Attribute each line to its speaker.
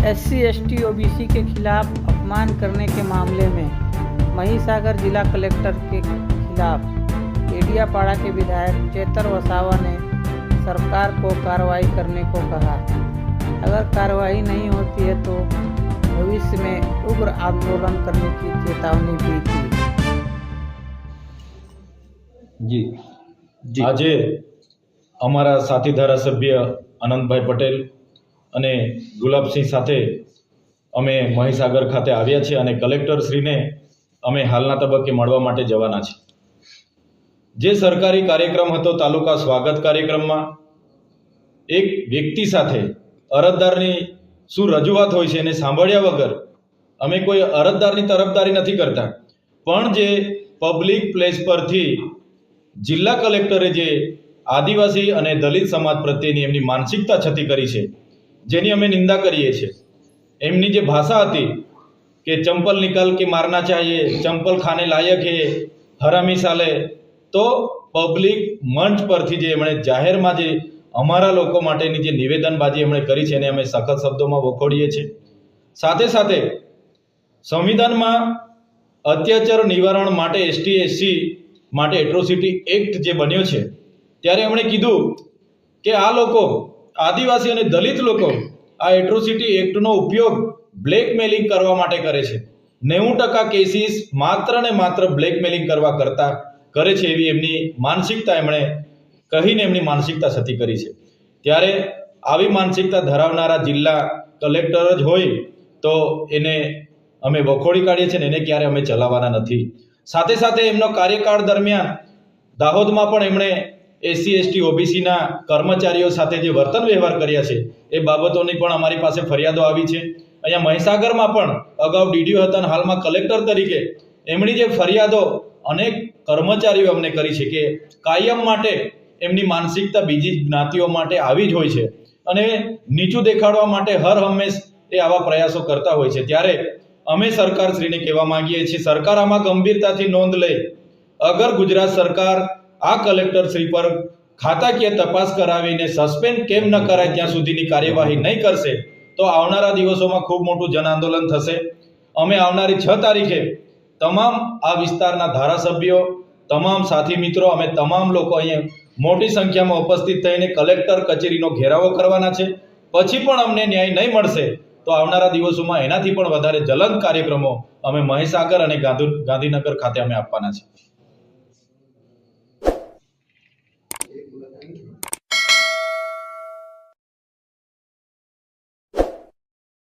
Speaker 1: SC ST OBC के खिलाफ अपमान करने के मामले में महिसागर जिला कलेक्टर के खिलाफ एडियापाड़ा के विधायक चेतर वसावा ने सरकार को कार्रवाई करने को कहा। अगर कार्रवाई नहीं होती है तो भविष्य में उग्र आंदोलन करने की चेतावनी दी थी।
Speaker 2: जी આજે અમારા સાથી ધારાસભ્ય અનંતભાઈ પટેલ અને ગુલાબસિંહ સાથે અમે મહીસાગર ખાતે આવ્યા છીએ અને કલેક્ટરશ્રીને અમે હાલના તબક્કે મળવા માટે જવાના છે। જે સરકારી કાર્યક્રમ હતો તાલુકા સ્વાગત કાર્યક્રમમાં એક વ્યક્તિ સાથે અરજદારની શું રજૂઆત હોય છે એને સાંભળ્યા વગર અમે કોઈ અરજદારની તરફદારી નથી કરતા, પણ જે પબ્લિક પ્લેસ પરથી જિલ્લા કલેક્ટરે જે આદિવાસી અને દલિત સમાજ પ્રત્યેની એમની માનસિકતા છતી કરી છે, જેની અમે નિંદા કરીએ છીએ। એમની જે ભાષા હતી કે ચંપલ નિકાલ કે મારના ચાહીએ, ચંપલ ખાને લાયક હે, હરામી સાલે, તો પબ્લિક મંચ પરથી જે એમણે જાહેરમાં જે અમારા લોકો માટેની જે નિવેદનબાજી એમણે કરી છે એને અમે સખત શબ્દોમાં વખોડીએ છીએ। સાથે સાથે સંવિધાનમાં અત્યાચાર નિવારણ માટે ST SC માટે એટ્રોસિટી એક્ટ જે બન્યો છે ત્યારે એમણે કીધું કે આ લોકો આદિવાસી અને દલિત લોકો આ એટ્રોસિટી એક્ટનો ઉપયોગ બ્લેકમેલિંગ કરવા માટે કરે છે। 90% કેસીસ માત્ર ને માત્ર બ્લેકમેલિંગ કરવા કરતા કરે છે એવી એમની માનસિકતા એમણે કહીને એમની માનસિકતા છતી કરી છે। ત્યારે આવી માનસિકતા ધરાવનારા જિલ્લા કલેક્ટર જ હોય તો એને અમે વખોડી કાઢીએ છીએ ને એને ક્યારે અમે ચલાવવાના નથી। સાથે સાથે એમનો કાર્યકાળ દરમિયાન દાહોદમાં પણ એમણે SC ST OBC ના કર્મચારીઓ સાથે જે વર્તન વ્યવહાર કર્યા છે એ બાબતોની પણ અમારી પાસે ફરિયાદો આવી છે। અહીંયા મહીસાગરમાં પણ અગાઉ DDO હતા અને હાલમાં કલેક્ટર તરીકે એમની જે ફરિયાદો અનેક કર્મચારીઓ અમને કરી છે કે કાયમ માટે એમની માનસિકતા બીજી જ્ઞાતિઓ માટે આવી જ હોય છે અને નીચું દેખાડવા માટે હર હંમેશ એ આવા પ્રયાસો કરતા હોય છે। ત્યારે અમે સરકારશ્રીને કહેવા માંગીએ છીએ, સરકાર આમાં ગંભીરતાથી નોંધ લે। અગર ગુજરાત સરકાર આ કલેક્ટર શ્રી પર ખાતાકીય તપાસ કરાવીને સસ્પેન્ડ કેમ ન કરાય ત્યાં સુધીની કાર્યવાહી નહીં કરશે તો આવનારા દિવસોમાં ખૂબ મોટું જન આંદોલન થશે। અમે આવનારી 6 તારીખે તમામ આ વિસ્તારના ધારાસભ્યો, તમામ સાથી મિત્રો, અમે તમામ લોકો અહીંયા મોટી સંખ્યામાં ઉપસ્થિત થઈને કલેક્ટર કચેરીનો ઘેરાવો કરવાના છે। પછી પણ અમને ન્યાય નહીં મળશે તો આવનારા દિવસોમાં એનાથી પણ વધારે જ્વલંત કાર્યક્રમો અમે મહીસાગર અને ગાંધીનગર ખાતે અમે આપવાના છે।